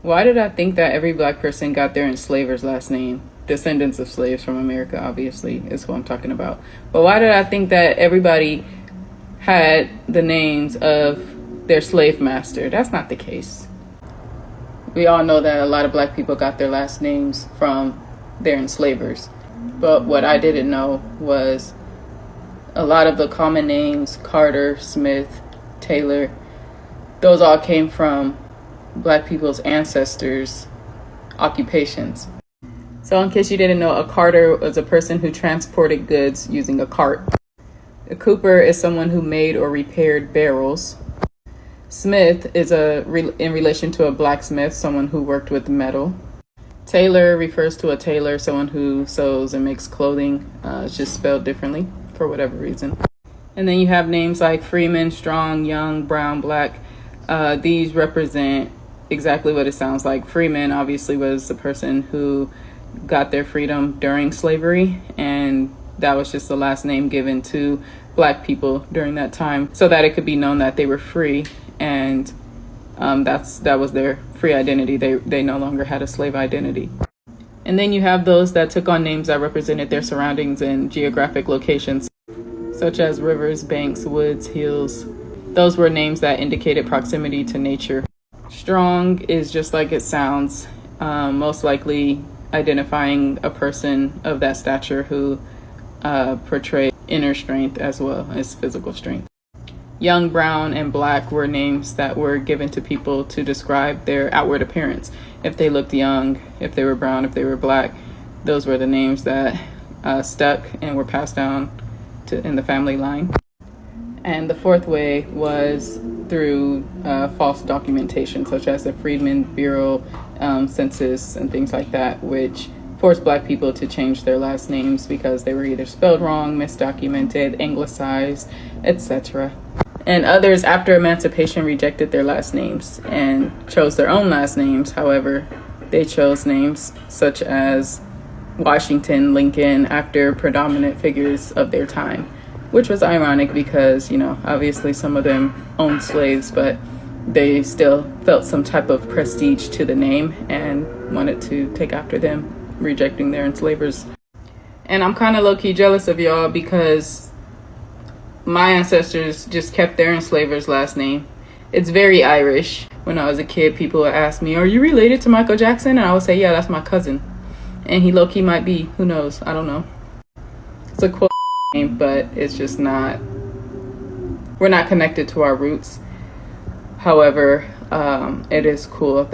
Why did I think that every black person got their enslaver's last name? Descendants of slaves from America, obviously, is who I'm talking about. But why did I think that everybody had the names of their slave master? That's not the case. We all know that a lot of black people got their last names from their enslavers. But what I didn't know was a lot of the common names, Carter, Smith, Taylor, those all came from black people's ancestors' occupations. So in case you didn't know, a carter was a person who transported goods using a cart. A cooper is someone who made or repaired barrels. Smith is in relation to a blacksmith, someone who worked with metal. Tailor refers to a tailor, someone who sews and makes clothing. It's just spelled differently for whatever reason. And then you have names like Freeman, Strong, Young, Brown, Black. These represent exactly what it sounds like. Freeman obviously was the person who got their freedom during slavery, and that was just the last name given to black people during that time so that it could be known that they were free, and that was their free identity. They no longer had a slave identity. And then you have those that took on names that represented their surroundings and geographic locations, such as rivers, banks, woods, hills. Those were names that indicated proximity to nature. Strong is just like it sounds, most likely identifying a person of that stature who portrayed inner strength as well as physical strength. Young, Brown, and Black were names that were given to people to describe their outward appearance. If they looked young, if they were brown, if they were black, those were the names that stuck and were passed down in the family line. And the fourth way was through false documentation, such as the Freedmen Bureau census and things like that, which forced black people to change their last names because they were either spelled wrong, misdocumented, anglicized, etc. And others, after emancipation, rejected their last names and chose their own last names. However, they chose names such as Washington, Lincoln, after predominant figures of their time, which was ironic because, obviously some of them owned slaves, but they still felt some type of prestige to the name and wanted to take after them, rejecting their enslavers. And I'm kind of low-key jealous of y'all because my ancestors just kept their enslavers' last name. It's very Irish. When I was a kid, people would ask me, "Are you related to Michael Jackson?" And I would say, "Yeah, that's my cousin." And he low-key might be. Who knows? I don't know. It's a cool name, but it's just not, we're not connected to our roots. However, it is cool.